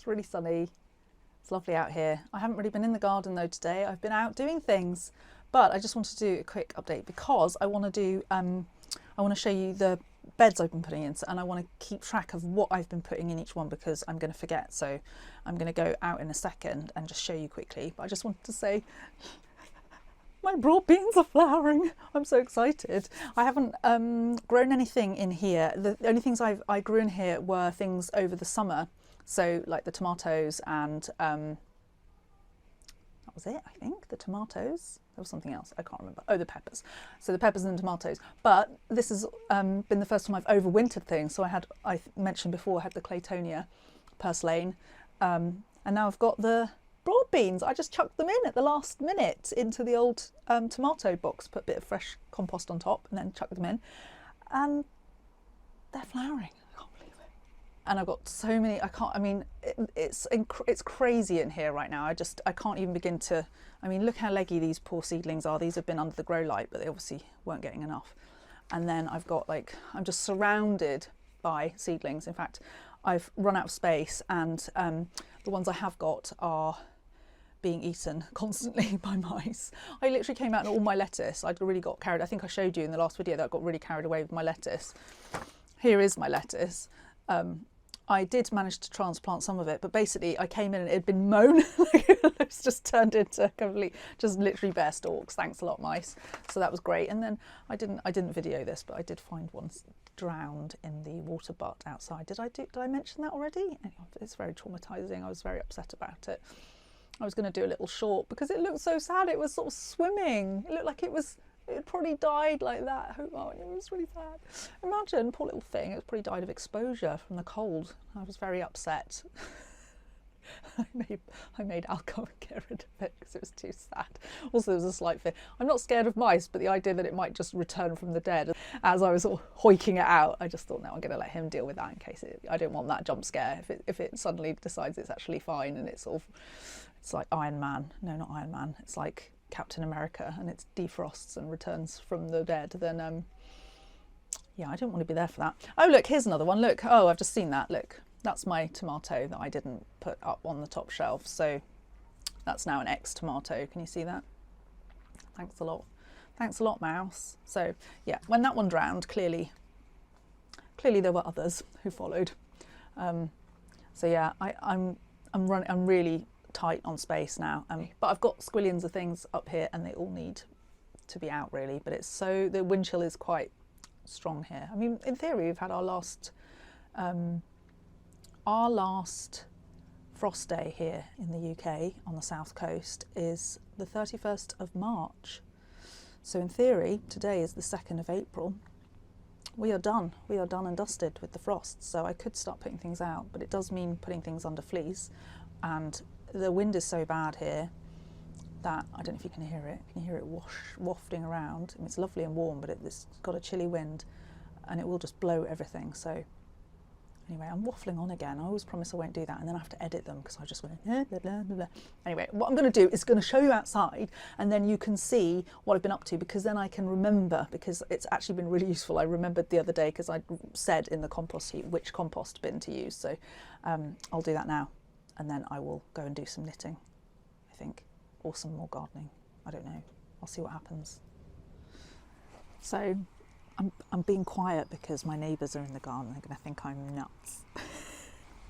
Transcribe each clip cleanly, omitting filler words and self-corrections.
It's really sunny. It's lovely out here. I haven't really been in the garden though today. I've been out doing things, but I just wanted to do a quick update because I want to do, I want to show you the beds I've been putting in, and I want to keep track of what I've been putting in each one because I'm going to forget. So I'm going to go out in a second and just show you quickly. But I just wanted to say, my broad beans are flowering. I'm so excited. I haven't grown anything in here. The only things I grew in here were things over the summer. So like the tomatoes and that was it, I think. The tomatoes. There was something else, I can't remember. Oh, the peppers. So the peppers and the tomatoes. But this has been the first time I've overwintered things. So I mentioned before, I had the Claytonia purslane, and now I've got the broad beans. I just chucked them in at the last minute into the old tomato box, put a bit of fresh compost on top and then chucked them in. And they're flowering. I can't believe it. And I've got so many, it's crazy in here right now. I can't even begin to, look how leggy these poor seedlings are. These have been under the grow light, but they obviously weren't getting enough. And then I've got I'm just surrounded by seedlings. In fact, I've run out of space, and the ones I have got are being eaten constantly by mice. I literally came out and all my lettuce, I think I showed you in the last video that I got really carried away with my lettuce. Here is my lettuce. I did manage to transplant some of it, but basically I came in and it had been mown. It's just turned into just literally bare stalks. Thanks a lot, mice. So that was great. And then I didn't video this, but I did find one drowned in the water butt outside. Did I mention that already? It's very traumatizing. I was very upset about it. I was going to do a little short because it looked so sad. It was sort of swimming. It looked like it probably died like that. Oh, it was really sad. Imagine, poor little thing, it probably died of exposure from the cold. I was very upset. I made alcohol get rid of it because it was too sad. Also, there was a slight fear. I'm not scared of mice, but the idea that it might just return from the dead, as I was sort of hoiking it out, I just thought, no, I'm going to let him deal with that in case I don't want that jump scare. If it suddenly decides it's actually fine and it's like Iron Man. No, not Iron Man. It's like Captain America, and it defrosts and returns from the dead, then yeah, I don't want to be there for that. Oh look, here's another one. Look, oh, I've just seen that. Look, that's my tomato that I didn't put up on the top shelf, so that's now an ex tomato. Can you see that? Thanks a lot mouse. So yeah, when that one drowned, clearly there were others who followed. So yeah, I'm really tight on space now, but I've got squillions of things up here and they all need to be out really, but the wind chill is quite strong here. In theory we've had our last frost day here in the UK on the south coast is the 31st of March. So in theory today is the 2nd of April. We are done and dusted with the frost, so I could start putting things out, but it does mean putting things under fleece, and the wind is so bad here that I don't know if you can hear it. Can you hear it wafting around? It's lovely and warm, but it's got a chilly wind and it will just blow everything. So anyway, I'm waffling on again. I always promise I won't do that, and then I have to edit them because I just went blah, blah, blah, blah. Anyway, what I'm going to do is going to show you outside, and then you can see what I've been up to, because then I can remember, because it's actually been really useful. I remembered the other day because I said in the compost heap which compost bin to use. So I'll do that now. And then I will go and do some knitting, I think, or some more gardening. I don't know. I'll see what happens. So I'm being quiet because my neighbours are in the garden. They're going to think I'm nuts.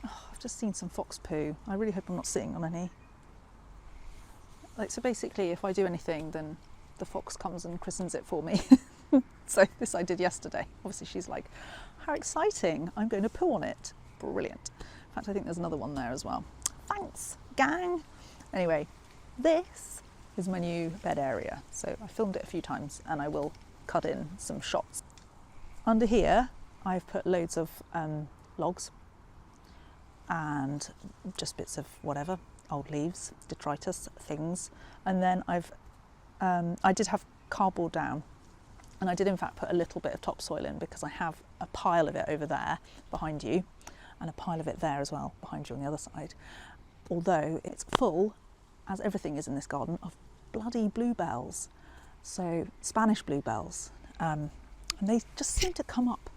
Oh, I've just seen some fox poo. I really hope I'm not sitting on any. So basically, if I do anything, then the fox comes and christens it for me. So this I did yesterday. Obviously, she's like, how exciting! I'm going to poo on it. Brilliant. In fact, I think there's another one there as well. Thanks, gang. Anyway, this is my new bed area. So I filmed it a few times and I will cut in some shots. Under here, I've put loads of logs and just bits of whatever, old leaves, detritus, things. And then I did have cardboard down, and I did in fact put a little bit of topsoil in because I have a pile of it over there behind you, and a pile of it there as well behind you on the other side. Although it's full, as everything is in this garden, of bloody bluebells. So Spanish bluebells, and they just seem to come up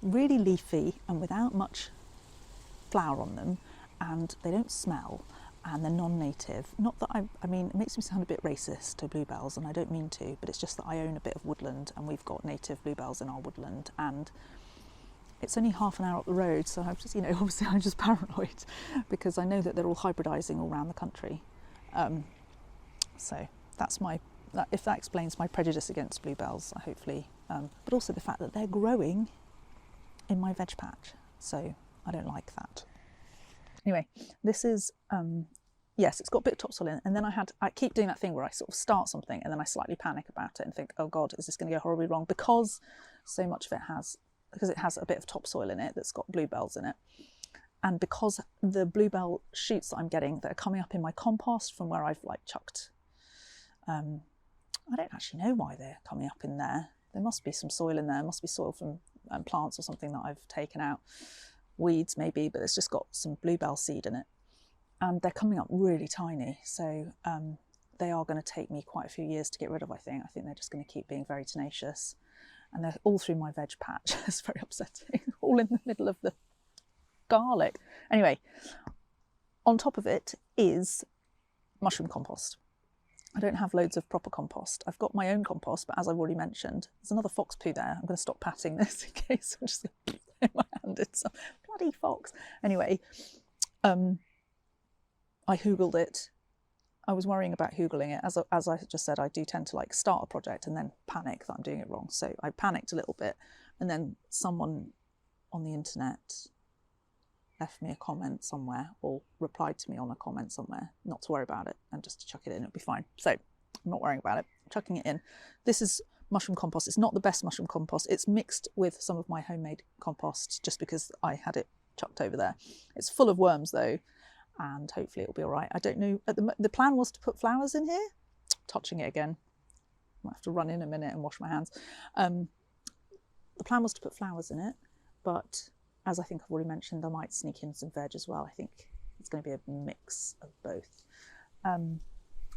really leafy and without much flower on them, and they don't smell, and they're non-native. Not that I mean, it makes me sound a bit racist to bluebells, and I don't mean to, but it's just that I own a bit of woodland, and we've got native bluebells in our woodland, and it's only half an hour up the road, so I'm just, obviously I'm just paranoid because I know that they're all hybridising all around the country. So that's if that explains my prejudice against bluebells, hopefully, but also the fact that they're growing in my veg patch, so I don't like that. Anyway, this is, yes, it's got a bit of topsoil in it, and then I keep doing that thing where I sort of start something and then I slightly panic about it and think, oh God, is this going to go horribly wrong? Because so much of it has a bit of topsoil in it that's got bluebells in it. And because the bluebell shoots that I'm getting that are coming up in my compost from where I've chucked, I don't actually know why they're coming up in there. There must be some soil in there. It must be soil from plants or something that I've taken out. Weeds maybe, but it's just got some bluebell seed in it. And they're coming up really tiny. So they are going to take me quite a few years to get rid of, I think. I think they're just going to keep being very tenacious. And they're all through my veg patch. It's very upsetting. All in the middle of the garlic. Anyway, on top of it is mushroom compost. I don't have loads of proper compost. I've got my own compost, but as I've already mentioned, there's another fox poo there. I'm going to stop patting this in case I'm just going to put my hand in some bloody fox. Anyway, I Hugeled it. I was worrying about Hugling it. As I just said, I do tend to start a project and then panic that I'm doing it wrong. So I panicked a little bit, and then someone on the internet left me a comment somewhere or replied to me on a comment somewhere not to worry about it and just to chuck it in, it'll be fine. So I'm not worrying about it, I'm chucking it in. This is mushroom compost. It's not the best mushroom compost. It's mixed with some of my homemade compost just because I had it chucked over there. It's full of worms though, and hopefully it'll be all right. I don't know, the plan was to put flowers in here. Touching it again, might have to run in a minute and wash my hands. The plan was to put flowers in it, but as I think I've already mentioned, I might sneak in some veg as well. I think it's going to be a mix of both.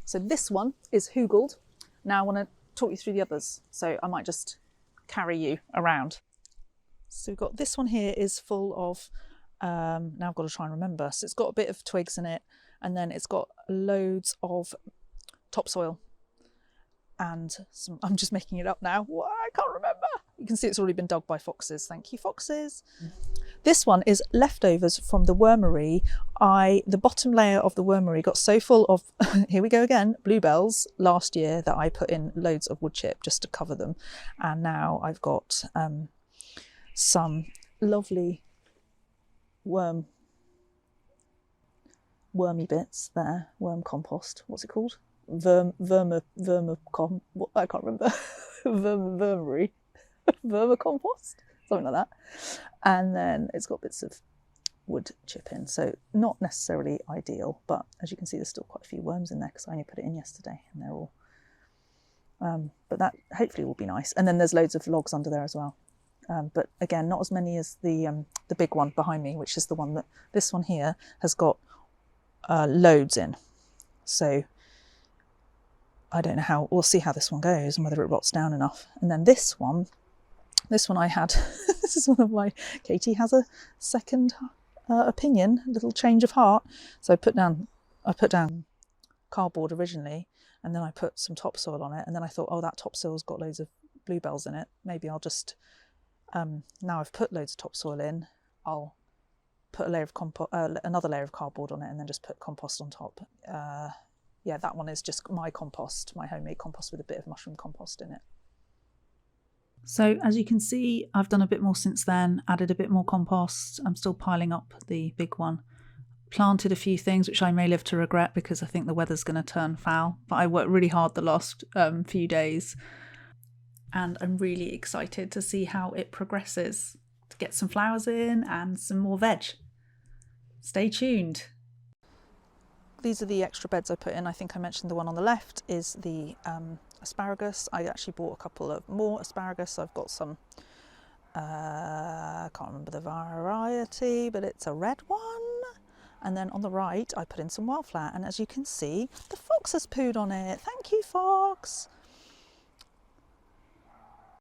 So this one is Hugeled. Now I want to talk you through the others, so I might just carry you around. So we've got this one here is full of, now I've got to try and remember. So it's got a bit of twigs in it, and then it's got loads of topsoil. And I'm just making it up now. I can't remember. You can see it's already been dug by foxes. Thank you, foxes. This one is leftovers from the wormery. The bottom layer of the wormery got so full of, here we go again, bluebells last year that I put in loads of wood chip just to cover them. And now I've got some lovely wormy bits there, worm compost. What's it called? I can't remember. Vermery. Vermicompost, something like that. And then it's got bits of wood chip in, so not necessarily ideal, but as you can see there's still quite a few worms in there because I only put it in yesterday, and they're all but that hopefully will be nice. And then there's loads of logs under there as well, but again not as many as the big one behind me, which is the one that this one here has got loads in. So I don't know how, we'll see how this one goes and whether it rots down enough. And then this one I had, this is one of my, Katie has a second opinion, a little change of heart. So I put down cardboard originally, and then I put some topsoil on it, and then I thought, oh, that topsoil's got loads of bluebells in it. Maybe I'll just, now I've put loads of topsoil in, I'll put a layer of another layer of cardboard on it, and then just put compost on top. Yeah, that one is just my compost, my homemade compost with a bit of mushroom compost in it. So as you can see, I've done a bit more since then, added a bit more compost. I'm still piling up the big one. Planted a few things which I may live to regret because I think the weather's going to turn foul. But I worked really hard the last few days, and I'm really excited to see how it progresses, to get some flowers in and some more veg. Stay tuned. These are the extra beds I put in. I think I mentioned the one on the left is the asparagus. I actually bought a couple of more asparagus. I've got some, I can't remember the variety, but it's a red one. And then on the right, I put in some wildflower. And as you can see, the fox has pooed on it. Thank you, fox.